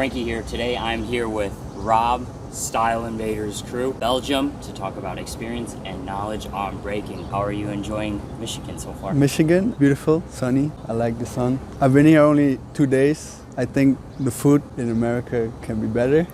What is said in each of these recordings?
Frankie here. Today I'm here with Robb, Style Invaders crew, Belgium, to talk about experience and knowledge on breaking. How are you enjoying Michigan so far? Michigan, beautiful, sunny. I like the sun. I've been here only 2 days. I think the food in America can be better.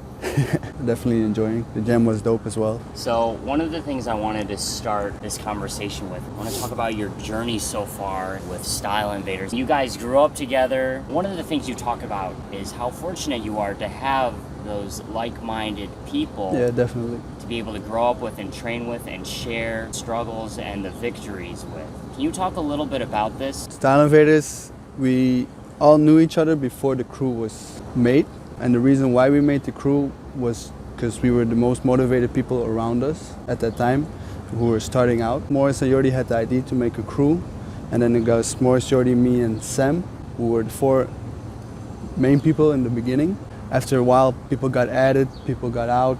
Definitely enjoying. The gym was dope as well. So one of the things I wanted to start this conversation with, I want to talk about your journey so far with Style Invaders. You guys grew up together. One of the things you talk about is how fortunate you are to have those like-minded people. Yeah, definitely. To be able to grow up with and train with and share struggles and the victories with. Can you talk a little bit about this? Style Invaders, we all knew each other before the crew was made. And the reason why we made the crew was because we were the most motivated people around us at that time who were starting out. Morris and Jordi had the idea to make a crew, and then it was Morris, Jordi, me and Sam, who were the 4 main people in the beginning. After a while, people got added, people got out,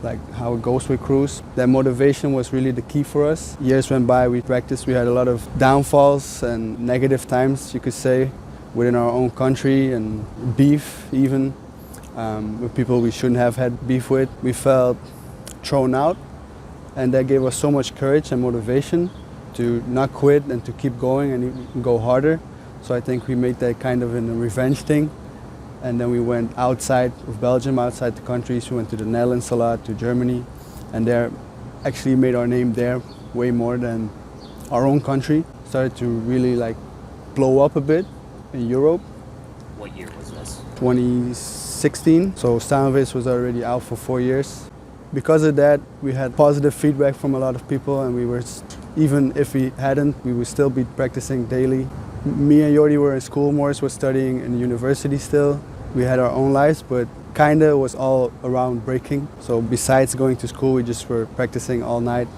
like how it goes with crews. That motivation was really the key for us. Years went by, we practiced, we had a lot of downfalls and negative times, you could say, within our own country, and beef even. With people we shouldn't have had beef with. We felt thrown out, and that gave us so much courage and motivation to not quit and to keep going and even go harder. So I think we made that kind of a revenge thing. And then we went outside of Belgium, outside the countries. We went to the Netherlands a lot, to Germany, and there actually made our name there way more than our own country. Started to really like blow up a bit in Europe. What year was this? 2016, so Style Invaders was already out for 4 years. Because of that, we had positive feedback from a lot of people, and we were, even if we hadn't, we would still be practicing daily. Me and Jordi were in school, Morris was studying in the university still. We had our own lives, but kinda was all around breaking. So besides going to school, we just were practicing all night,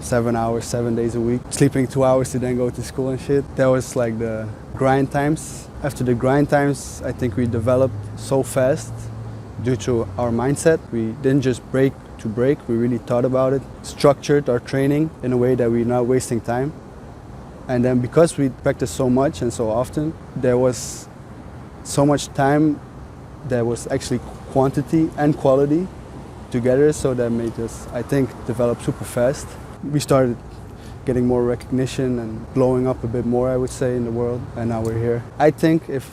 7 hours, 7 days a week, sleeping 2 hours to then go to school and shit. That was like the grind times. After the grind times, I think we developed so fast due to our mindset. We didn't just break to break, we really thought about it, structured our training in a way that we're not wasting time. And then because we practiced so much and so often, there was so much time that was actually quantity and quality together, so that made us, I think, develop super fast. We started getting more recognition and blowing up a bit more, I would say, in the world, and now we're here. I think if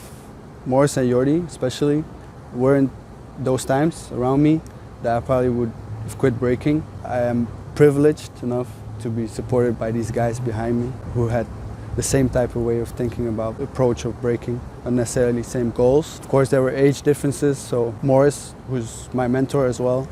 Morris and Jordi especially weren't those times around me, that I probably would have quit breaking. I am privileged enough to be supported by these guys behind me who had the same type of way of thinking about the approach of breaking, not necessarily same goals. Of course, there were age differences, so Morris, who's my mentor as well,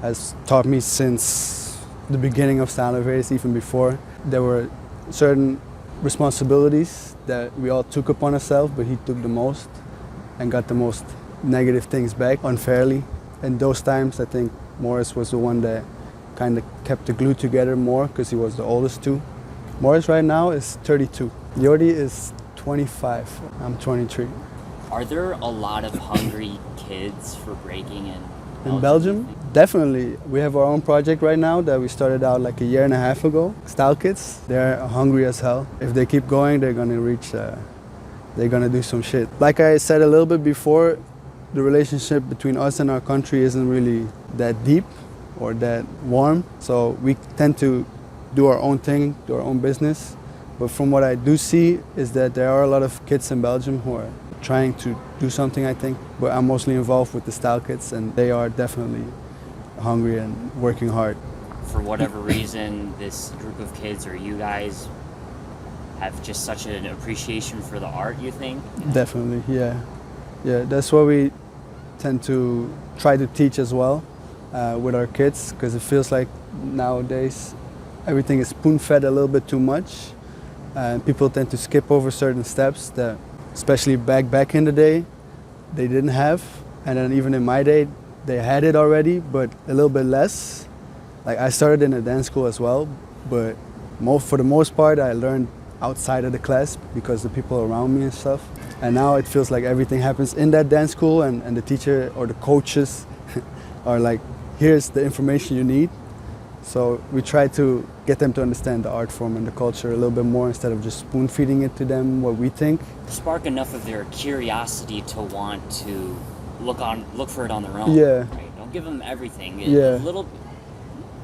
has taught me since the beginning of Style Invaders, even before. There were certain responsibilities that we all took upon ourselves, but he took the most and got the most negative things back unfairly. And those times, I think Morris was the one that kind of kept the glue together more, because he was the oldest too. Morris right now is 32. Jordi is 25. I'm 23. Are there a lot of hungry kids for breaking in Belgium? Definitely. We have our own project right now that we started out like a year and a half ago. Style Kids, they're hungry as hell. If they keep going, they're gonna reach, they're gonna do some shit. Like I said a little bit before, the relationship between us and our country isn't really that deep or that warm. So we tend to do our own thing, do our own business. But from what I do see is that there are a lot of kids in Belgium who are trying to do something, I think. But I'm mostly involved with the Style Kids, and they are definitely hungry and working hard. For whatever reason, this group of kids or you guys have just such an appreciation for the art, you think? Definitely, yeah. Yeah, that's what we tend to try to teach as well with our kids, because it feels like nowadays everything is spoon-fed a little bit too much. People tend to skip over certain steps that, especially back in the day, they didn't have. And then even in my day, they had it already, but a little bit less. Like I started in a dance school as well, but for the most part, I learned outside of the class because the people around me and stuff. And now it feels like everything happens in that dance school, and the teacher or the coaches are like, here's the information you need. So we try to get them to understand the art form and the culture a little bit more instead of just spoon feeding it to them what we think. Spark enough of their curiosity to want to look for it on their own. Yeah. Right? Don't give them everything. Yeah.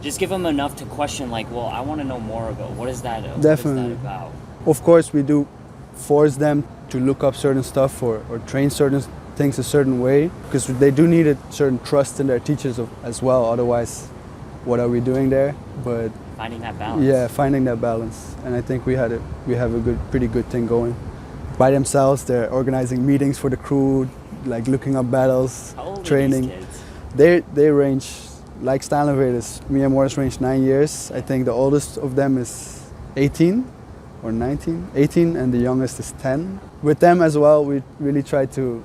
Just give them enough to question. Like, well, I want to know more about what is that. Definitely. What is that about? Of course, we do force them to look up certain stuff or train certain things a certain way, because they do need a certain trust in their teachers as well. Otherwise, what are we doing there? But finding that balance. Yeah, finding that balance, and I think we have a pretty good thing going. By themselves, they're organizing meetings for the crew, like looking up battles, How old training. Are these kids? They range, like Style Invaders, me and Morris range 9 years. I think the oldest of them is 18 or 19, 18, and the youngest is 10. With them as well, we really try to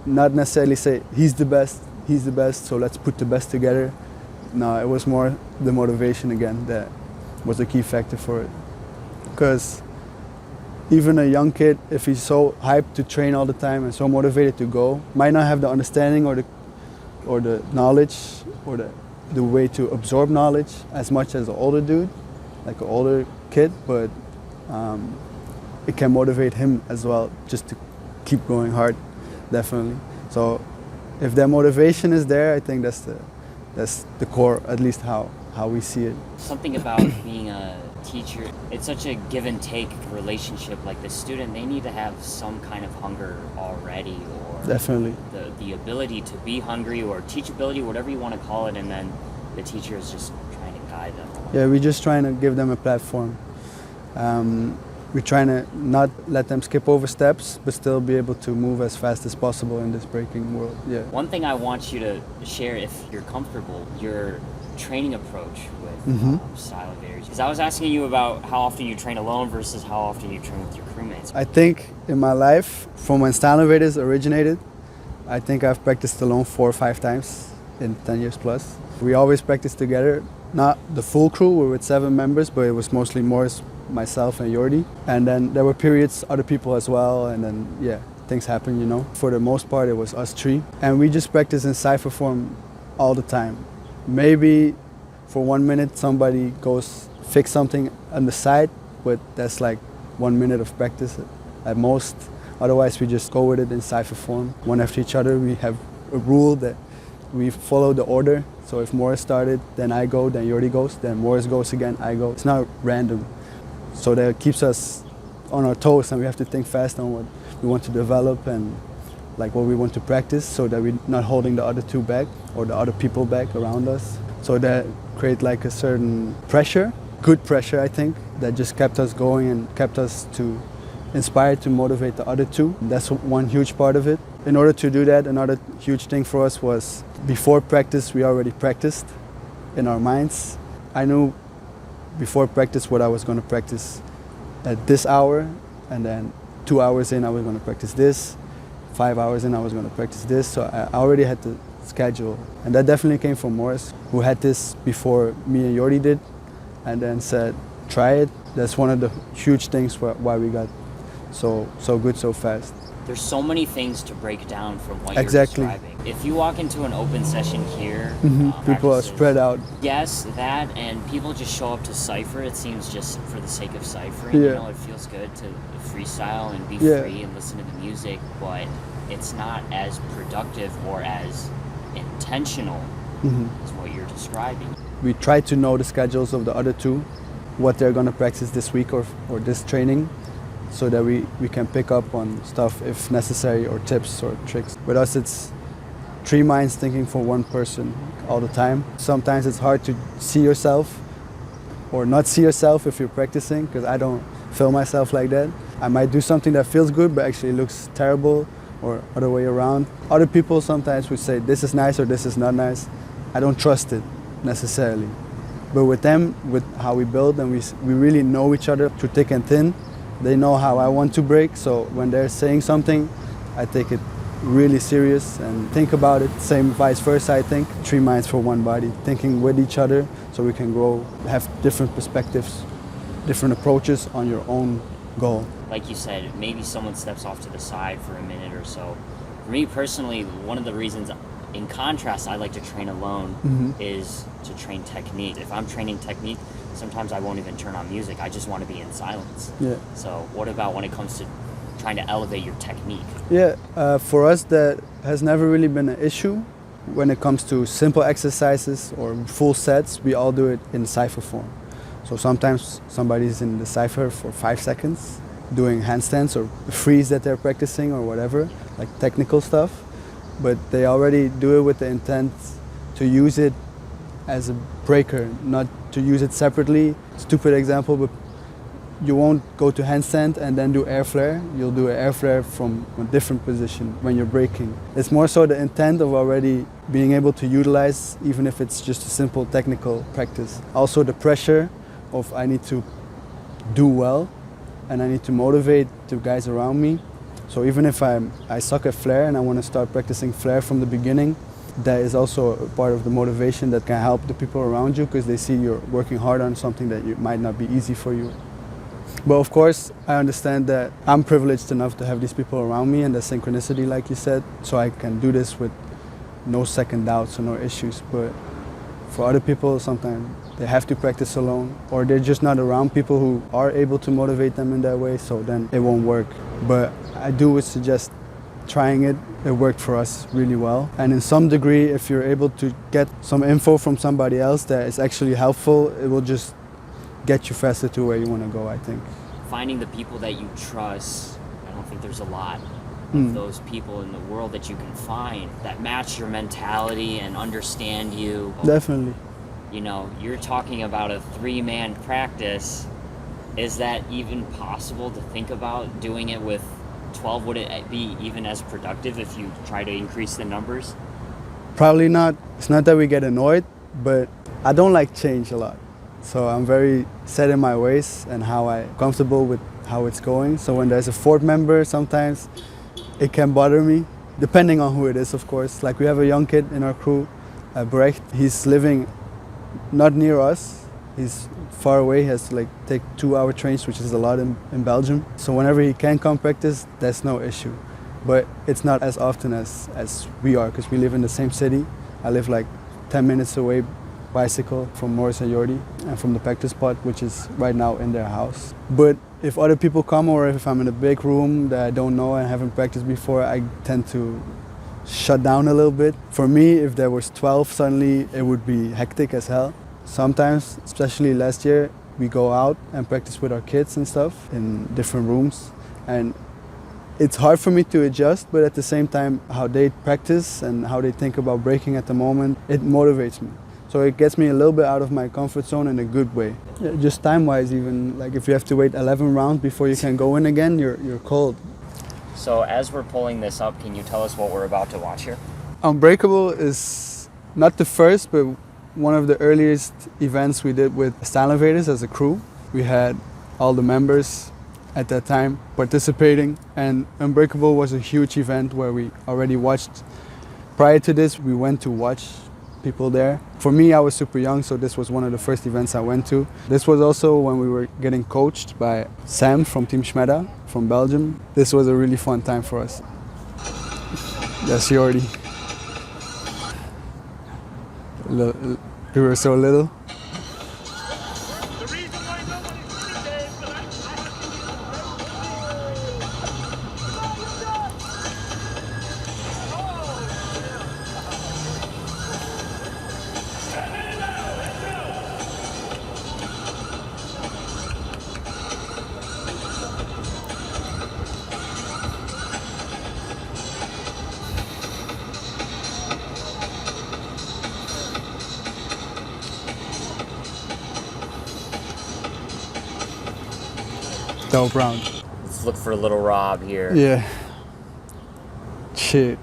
not necessarily say he's the best, so let's put the best together. No, it was more the motivation again that was a key factor for it. Because even a young kid, if he's so hyped to train all the time and so motivated to go, might not have the understanding or the knowledge or the way to absorb knowledge as much as an older dude, like an older kid, but it can motivate him as well just to keep going hard, definitely. So if that motivation is there, I think that's the core, at least how we see it. Something about being a teacher, it's such a give and take relationship. Like the student, they need to have some kind of hunger already, or Definitely. the ability to be hungry, or teachability, whatever you want to call it, and then the teacher is just trying to guide them. Yeah, we're just trying to give them a platform. We're trying to not let them skip over steps, but still be able to move as fast as possible in this breaking world. Yeah. One thing I want you to share, if you're comfortable, your training approach with Style Invaders. Because I was asking you about how often you train alone versus how often you train with your crewmates. I think in my life, from when Style Invaders originated, I think I've practiced alone 4 or 5 times in 10 years plus. We always practiced together, not the full crew, we were with 7 members, but it was mostly Morris, myself and Jordi. And then there were periods, other people as well, and then yeah, things happen, you know. For the most part, it was us 3. And we just practice in cypher form all the time. Maybe for 1 minute somebody goes fix something on the side, but that's like 1 minute of practice at most. Otherwise we just go with it in cypher form, one after each other. We have a rule that we follow the order. So if Morris started, then I go, then Jordi goes, then Morris goes again, I go. It's not random. So that keeps us on our toes, and we have to think fast on what we want to develop and like what we want to practice, so that we're not holding the other 2 back or the other people back around us. So that create like a certain pressure, good pressure I think, that just kept us going and kept us inspired to motivate the other 2. That's one huge part of it. In order to do that, another huge thing for us was before practice we already practiced in our minds. I knew before practice what I was going to practice at this hour, and then 2 hours in I was going to practice this, 5 hours in I was going to practice this. So I already had the schedule, and that definitely came from Morris, who had this before me and Jordi did, and then said try it. That's one of the huge things why we got so good so fast. There's so many things to break down from what Exactly. you're describing. If you walk into an open session here, People are spread out. Yes, that, and people just show up to cipher. It seems just for the sake of ciphering. Yeah. You know, it feels good to freestyle and be Yeah. free and listen to the music, but it's not as productive or as intentional as what you're describing. We try to know the schedules of the other 2, what they're going to practice this week or this training, so that we can pick up on stuff if necessary, or tips or tricks. With us it's 3 minds thinking for 1 person all the time. Sometimes it's hard to see yourself or not see yourself if you're practicing, because I don't feel myself like that. I might do something that feels good but actually looks terrible, or other way around. Other people sometimes would say this is nice or this is not nice. I don't trust it necessarily. But with them, with how we build, and we really know each other through thick and thin. They know how I want to break, so when they're saying something, I take it really serious and think about it. Same vice versa, I think. 3 minds for 1 body, thinking with each other so we can grow, have different perspectives, different approaches on your own goal. Like you said, maybe someone steps off to the side for a minute or so. For me personally, one of the reasons, in contrast, I like to train alone is to train technique. If I'm training technique, sometimes I won't even turn on music. I just want to be in silence. Yeah. So what about when it comes to trying to elevate your technique? Yeah, for us that has never really been an issue. When it comes to simple exercises or full sets, we all do it in cypher form. So sometimes somebody's in the cypher for 5 seconds doing handstands or freeze that they're practicing or whatever, like technical stuff. But they already do it with the intent to use it as a breaker, not to use it separately. Stupid example, but you won't go to handstand and then do air flare. You'll do an air flare from a different position when you're breaking. It's more so the intent of already being able to utilize, even if it's just a simple technical practice. Also the pressure of I need to do well and I need to motivate the guys around me. So even if I suck at flare and I want to start practicing flare from the beginning, that is also a part of the motivation that can help the people around you, because they see you're working hard on something that might not be easy for you. But of course, I understand that I'm privileged enough to have these people around me and the synchronicity, like you said, so I can do this with no second doubts or no issues. But for other people, sometimes they have to practice alone, or they're just not around people who are able to motivate them in that way, so then it won't work. But I do would suggest trying it. It worked for us really well. And in some degree, if you're able to get some info from somebody else that is actually helpful, it will just get you faster to where you want to go, I think. Finding the people that you trust, I don't think there's a lot of those people in the world that you can find that match your mentality and understand you. Definitely. You know, you're talking about a 3-man practice. Is that even possible to think about doing it with 12? Would it be even as productive if you try to increase the numbers? Probably not. It's not that we get annoyed, but I don't like change a lot. So I'm very set in my ways and how I'm comfortable with how it's going. So when there's a 4th member, sometimes it can bother me, depending on who it is, of course. Like we have a young kid in our crew, Brecht. He's living not near us. He's far away. He has to take 2-hour trains, which is a lot in Belgium. So whenever he can come practice, that's no issue. But it's not as often as we are, because we live in the same city. I live 10 minutes away bicycle from Morris and Jordi and from the practice spot, which is right now in their house. But if other people come, or if I'm in a big room that I don't know and haven't practiced before, I tend to shut down a little bit. For me, if there was 12 suddenly, it would be hectic as hell. Sometimes, especially last year, we go out and practice with our kids and stuff in different rooms. And it's hard for me to adjust, but at the same time, how they practice and how they think about breaking at the moment, it motivates me. So it gets me a little bit out of my comfort zone in a good way. Yeah, just time-wise even, if you have to wait 11 rounds before you can go in again, you're cold. So as we're pulling this up, can you tell us what we're about to watch here? Unbreakable is not the first, but one of the earliest events we did with Style Invaders as a crew. We had all the members at that time participating, and Unbreakable was a huge event where we already watched. Prior to this, we went to watch people there. For me, I was super young, so this was one of the first events I went to. This was also when we were getting coached by Sam from Team Schmeda from Belgium. This was a really fun time for us. That's Jordi. We were so little. Dope round. Let's look for a little Robb here. Yeah. Shit.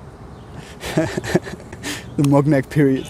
The mug neck period.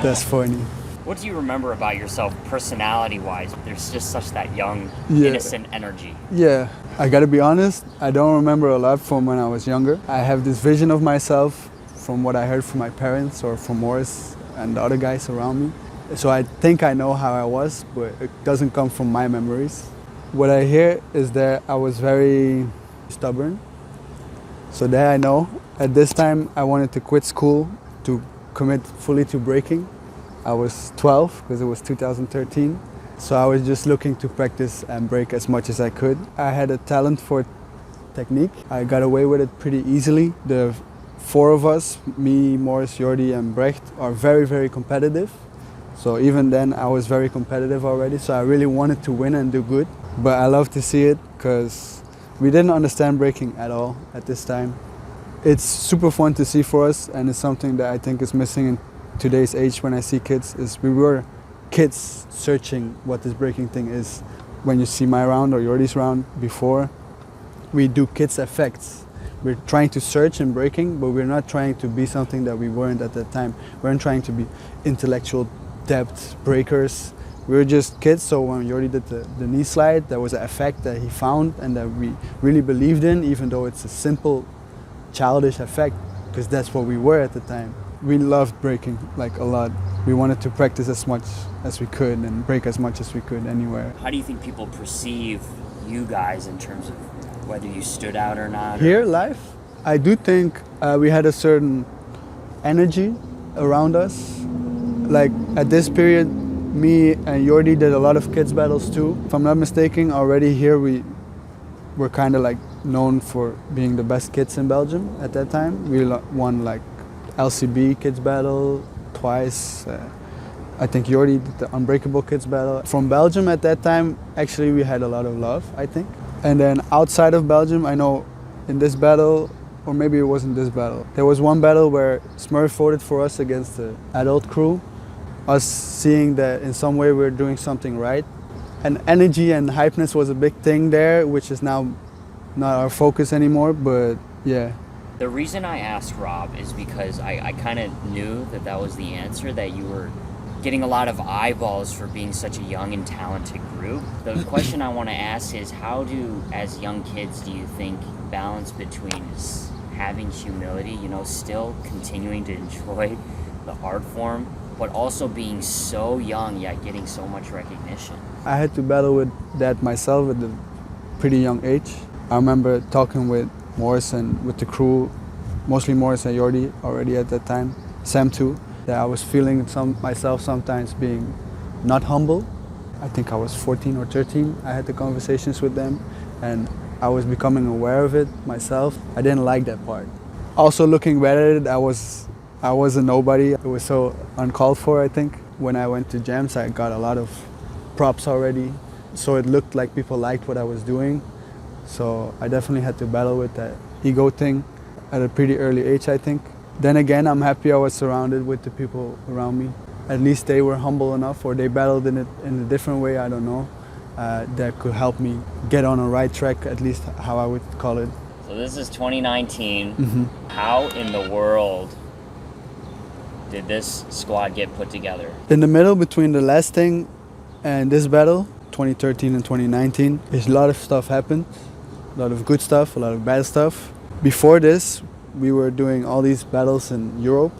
That's funny. What do you remember about yourself personality-wise? There's just such that young, Yeah. innocent energy. Yeah, I gotta be honest, I don't remember a lot from when I was younger. I have this vision of myself from what I heard from my parents or from Morris and the other guys around me. So I think I know how I was, but it doesn't come from my memories. What I hear is that I was very stubborn. So that I know. At this time, I wanted to quit school to commit fully to breaking. I was 12 because it was 2013. So I was just looking to practice and break as much as I could. I had a talent for technique. I got away with it pretty easily. The four of us, me, Morris, Jordi and Brecht, are very, very competitive. So even then I was very competitive already. So I really wanted to win and do good. But I love to see it because we didn't understand breaking at all at this time. It's super fun to see for us, and it's something that I think is missing in today's age when I see kids, is we were kids searching what this breaking thing is. When you see my round or Jordi's round before, we do kids effects. We're trying to search in breaking, but we're not trying to be something that we weren't at that time. We weren't trying to be intellectual depth breakers. We were just kids, so when Jordi did the knee slide, there was an effect that he found and that we really believed in, even though it's a simple, childish effect, because that's what we were at the time. We loved breaking like a lot. We wanted to practice as much as we could and break as much as we could anywhere. How do you think people perceive you guys in terms of whether you stood out or not? Here, live, I do think we had a certain energy around us. Like at this period, me and Jordi did a lot of kids battles too. If I'm not mistaken, already here we were kind of like known for being the best kids in Belgium at that time. We won like LCB kids battle twice. I think Jordi did the Unbreakable kids battle. From Belgium at that time, actually we had a lot of love, I think. And then outside of Belgium, I know in this battle, or maybe it wasn't this battle, there was one battle where Smurf voted for us against the adult crew. Us seeing that in some way we're doing something right. And energy and hypeness was a big thing there, which is now not our focus anymore, but yeah. The reason I asked Robb is because I kind of knew that that was the answer, that you were getting a lot of eyeballs for being such a young and talented group. The question I want to ask is, how do, as young kids, do you think balance between having humility, you know, still continuing to enjoy the art form, but also being so young yet getting so much recognition? I had to battle with that myself at a pretty young age. I remember talking with Morris and with the crew, mostly Morris and Jordi already at that time, Sam too, that I was feeling myself sometimes being not humble. I think I was 14 or 13. I had the conversations with them and I was becoming aware of it myself. I didn't like that part. Also looking back at it, I was a nobody. It was so uncalled for, I think. When I went to jams, I got a lot of props already. So it looked like people liked what I was doing. So I definitely had to battle with that ego thing at a pretty early age, I think. Then again, I'm happy I was surrounded with the people around me. At least they were humble enough, or they battled in it in a different way, I don't know, that could help me get on a right track, at least how I would call it. So this is 2019. Mm-hmm. How in the world did this squad get put together? In the middle between the last thing and this battle, 2013 and 2019, a lot of stuff happened. A lot of good stuff, a lot of bad stuff. Before this, we were doing all these battles in Europe,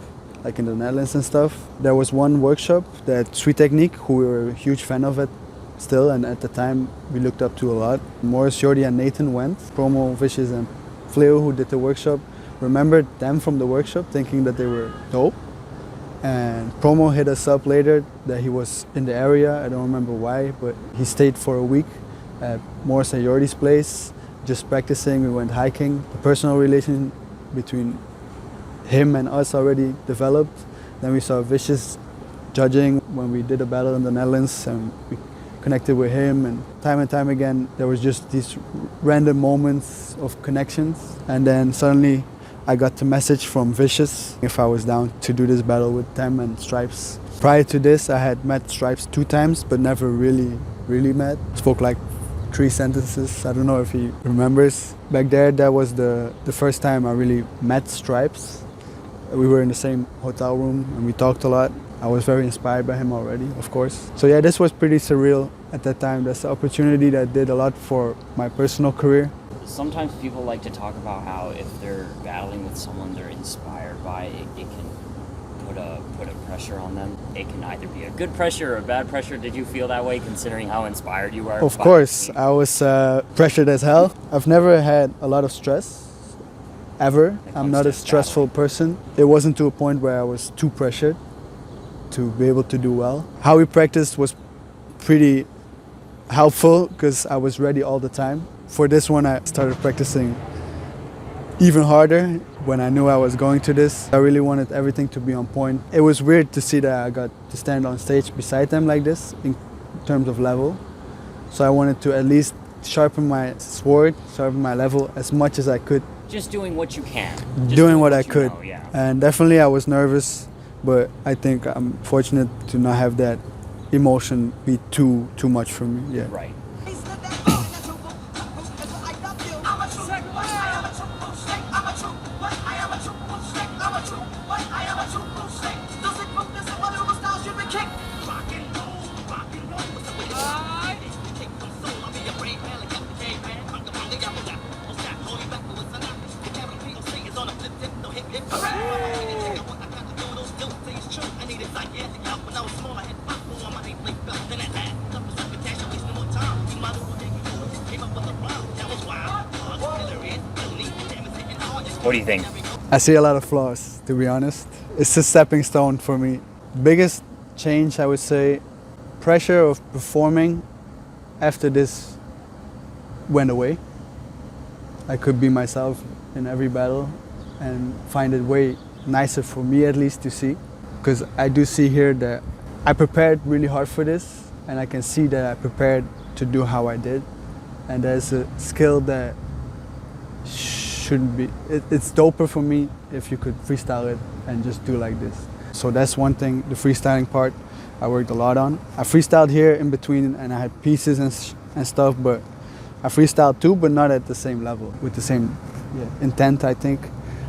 like in the Netherlands and stuff. There was one workshop that Street Technique, who we were a huge fan of it still, and at the time we looked up to a lot. Morris, Jordi and Nathan went. Promo, Vicious and Fleo, who did the workshop, remembered them from the workshop thinking that they were dope. And Promo hit us up later that he was in the area, I don't remember why, but he stayed for a week at Morris and Jordi's place, just practicing. We went hiking. The personal relation between him and us already developed. Then we saw Vicious judging when we did a battle in the Netherlands, and we connected with him, and time again there was just these random moments of connections. And then suddenly I got the message from Vicious if I was down to do this battle with them and Stripes. Prior to this, I had met Stripes 2 times, but never really met. Spoke like 3 sentences. I don't know if he remembers. Back there, that was the first time I really met Stripes. We were in the same hotel room and we talked a lot. I was very inspired by him already, of course. So yeah, this was pretty surreal at that time. That's an opportunity that did a lot for my personal career. Sometimes people like to talk about how if they're battling with someone they're inspired by, it can put a pressure on them. It can either be a good pressure or a bad pressure. Did you feel that way, considering how inspired you are? Of course, I was pressured as hell. I've never had a lot of stress, ever. I'm not a stressful person. It wasn't to a point where I was too pressured to be able to do well. How we practiced was pretty helpful because I was ready all the time. For this one, I started practicing even harder when I knew I was going to this. I really wanted everything to be on point. It was weird to see that I got to stand on stage beside them like this in terms of level. So I wanted to at least sharpen my sword, sharpen my level as much as I could. Just doing what you can. Doing what I could. Know, yeah. And definitely I was nervous, but I think I'm fortunate to not have that emotion be too much for me. Yeah. Right. What do you think? I see a lot of flaws, to be honest. It's a stepping stone for me. Biggest change, I would say, pressure of performing after this went away. I could be myself in every battle and find it way nicer for me at least to see. Because I do see here that I prepared really hard for this and I can see that I prepared to do how I did. And there's a skill that shouldn't be, it's doper for me if you could freestyle it and just do like this. So that's one thing, the freestyling part I worked a lot on. I freestyled here in between and I had pieces and stuff, but I freestyled too, but not at the same level, with the same intent, I think.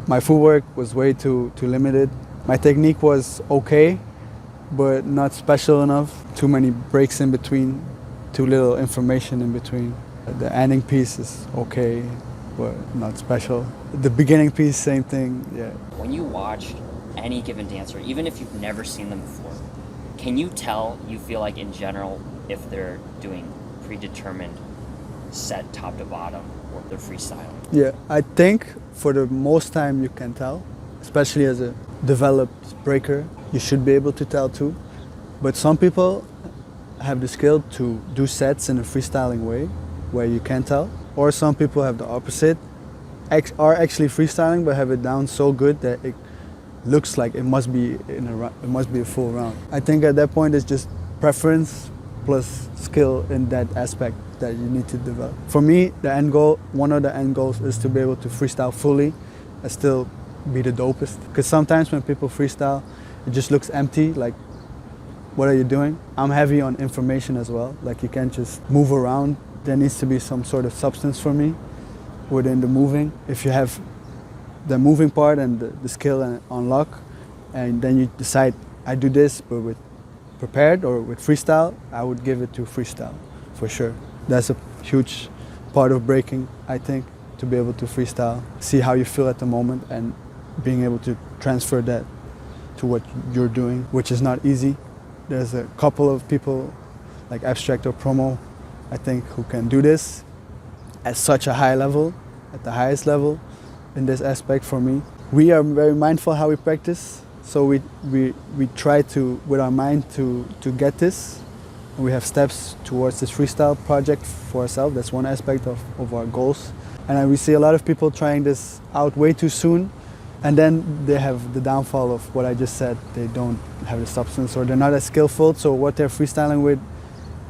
My footwork was way too limited. My technique was okay, but not special enough. Too many breaks in between, too little information in between. The ending piece is okay, but not special. The beginning piece, same thing, yeah. When you watch any given dancer, even if you've never seen them before, can you tell, you feel like in general, if they're doing predetermined set top to bottom or they're freestyling? Yeah, I think for the most time you can tell, especially as a developed breaker, you should be able to tell too. But some people have the skill to do sets in a freestyling way where you can tell. Or some people have the opposite, are actually freestyling but have it down so good that it looks like it must be a full round. I think at that point it's just preference plus skill in that aspect that you need to develop. For me, the end goal, one of the end goals is to be able to freestyle fully and still be the dopest. Because sometimes when people freestyle, it just looks empty, like, what are you doing? I'm heavy on information as well, like you can't just move around. There needs to be some sort of substance for me within the moving. If you have the moving part and the skill and unlock, and then you decide, I do this, but with prepared or with freestyle, I would give it to freestyle, for sure. That's a huge part of breaking, I think, to be able to freestyle, see how you feel at the moment and being able to transfer that to what you're doing, which is not easy. There's a couple of people like Abstract or Promo, I think, who can do this at such a high level, at the highest level in this aspect for me. We are very mindful how we practice, so we try to, with our mind, to get this. We have steps towards this freestyle project for ourselves. That's one aspect of our goals. And we see a lot of people trying this out way too soon, and then they have the downfall of what I just said. They don't have the substance or they're not as skillful, so what they're freestyling with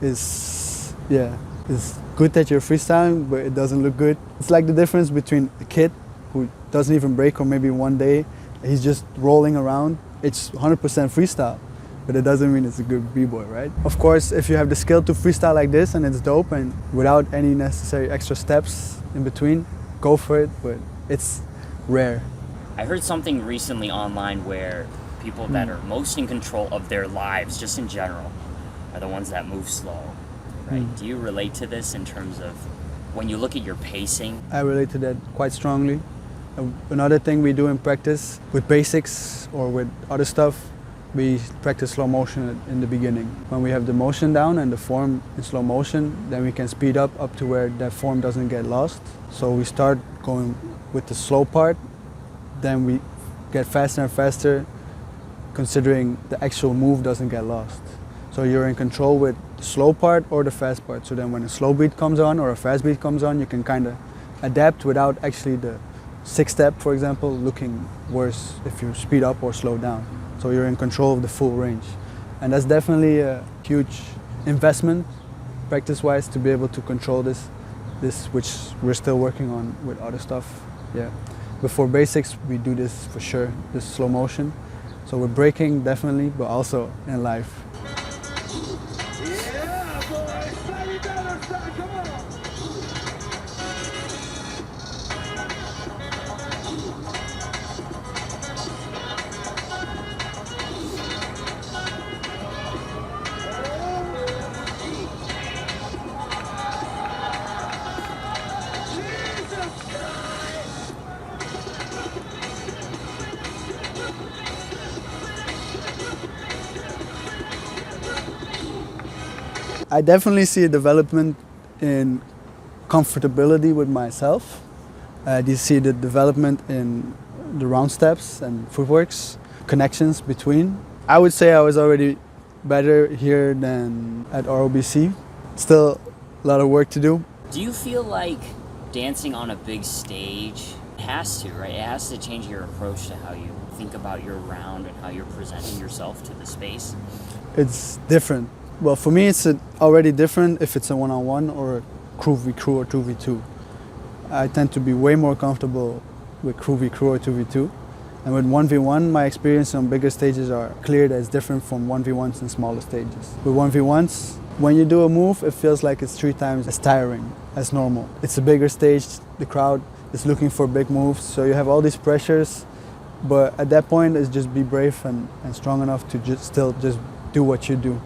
is, it's good that you're freestyling, but it doesn't look good. It's like the difference between a kid who doesn't even break, or maybe one day he's just rolling around. It's 100% freestyle, but it doesn't mean it's a good b-boy, right? Of course, if you have the skill to freestyle like this and it's dope and without any necessary extra steps in between, go for it, but it's rare. I heard something recently online where people that are most in control of their lives, just in general, are the ones that move slow, right? Do you relate to this in terms of when you look at your pacing? I relate to that quite strongly. Another thing we do in practice with basics or with other stuff, we practice slow motion in the beginning. When we have the motion down and the form in slow motion, then we can speed up to where that form doesn't get lost. So we start going with the slow part, then we get faster and faster, considering the actual move doesn't get lost. So you're in control with the slow part or the fast part. So then when a slow beat comes on or a fast beat comes on, you can kind of adapt without actually the six step, for example, looking worse if you speed up or slow down. So you're in control of the full range. And that's definitely a huge investment, practice-wise, to be able to control this which we're still working on with other stuff. Yeah. But for basics, we do this for sure, this slow motion. So with breaking, definitely, but also in life. Yeah, boy, slightly better side, come on. I definitely see a development in comfortability with myself. I do see the development in the round steps and footworks, connections between. I would say I was already better here than at ROBC. Still a lot of work to do. Do you feel like dancing on a big stage has to, right? It has to change your approach to how you think about your round and how you're presenting yourself to the space? It's different. Well, for me, it's already different if it's a one-on-one or a crew v crew or 2v2. I tend to be way more comfortable with crew v crew or 2v2. And with 1v1, my experience on bigger stages are clear that it's different from 1v1s in smaller stages. With 1v1s, when you do a move, it feels like it's 3 times as tiring as normal. It's a bigger stage, the crowd is looking for big moves, so you have all these pressures, but at that point, it's just be brave and strong enough to still do what you do.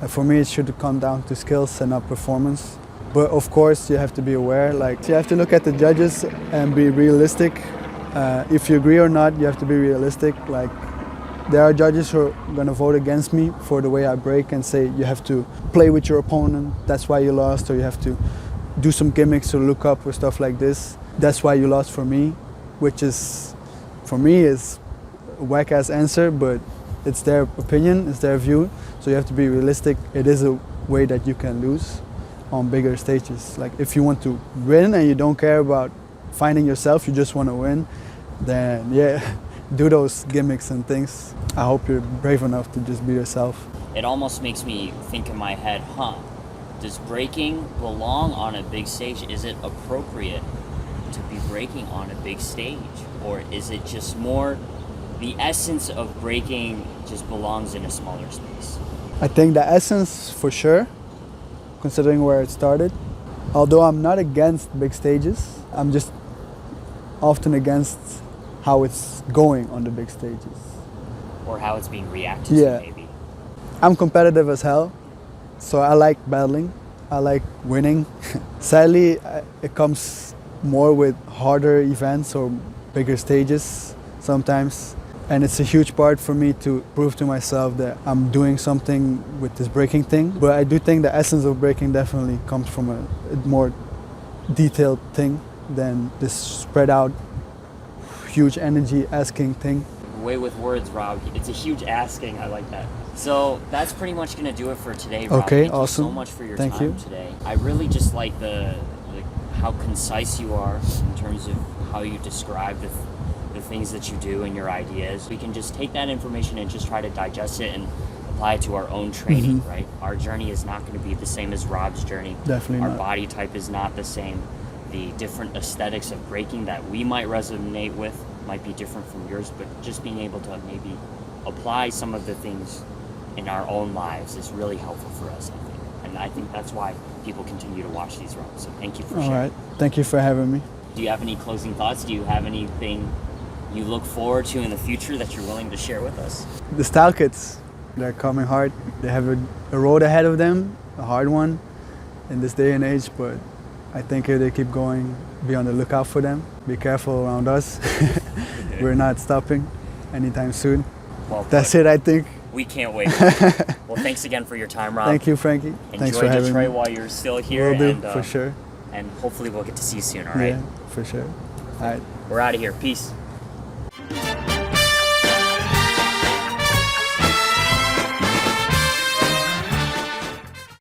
For me, it should come down to skills and not performance. But of course, you have to be aware. Like, you have to look at the judges and be realistic. If you agree or not, you have to be realistic. Like, there are judges who are gonna vote against me for the way I break and say you have to play with your opponent, that's why you lost, or you have to do some gimmicks or look up or stuff like this. That's why you lost for me, which is, for me, is a whack-ass answer, but it's their opinion, it's their view. So you have to be realistic. It is a way that you can lose on bigger stages. Like, if you want to win and you don't care about finding yourself, you just want to win, then yeah, do those gimmicks and things. I hope you're brave enough to just be yourself. It almost makes me think in my head, does breaking belong on a big stage? Is it appropriate to be breaking on a big stage? Or is it just more the essence of breaking just belongs in a smaller space? I think the essence, for sure, considering where it started. Although I'm not against big stages, I'm just often against how it's going on the big stages. Or how it's being reacted to, maybe. I'm competitive as hell, so I like battling, I like winning. Sadly, it comes more with harder events or bigger stages sometimes. And it's a huge part for me to prove to myself that I'm doing something with this breaking thing. But I do think the essence of breaking definitely comes from a more detailed thing than this spread out, huge energy asking thing. Way with words, Rob. It's a huge asking. I like that. So that's pretty much going to do it for today, Robb. Okay, Thank awesome. you so much for your time today. I really just like how concise you are in terms of how you describe the things that you do and your ideas. We can just take that information and just try to digest it and apply it to our own training, right? Our journey is not going to be the same as Robb's journey. Definitely Our not. body type is not the same. The different aesthetics of breaking that we might resonate with might be different from yours, but just being able to maybe apply some of the things in our own lives is really helpful for us, I think. And I think that's why people continue to watch these Robbs. So thank you for sharing. All right. Thank you for having me. Do you have any closing thoughts? Do you have anything you look forward to in the future that you're willing to share with us? The style kids, they're coming hard. They have a road ahead of them, a hard one in this day and age, but I think if they keep going, be on the lookout for them. Be careful around us. We're not stopping anytime soon. Well, That's it, I think. we can't wait. Well, thanks again for your time, Robb. Thank you, Frankie. Thanks Enjoy for having Detroit me. while you're still here. Will do, and, for sure. And hopefully we'll get to see you soon, all right? Yeah, for sure. All right. We're out of here. Peace.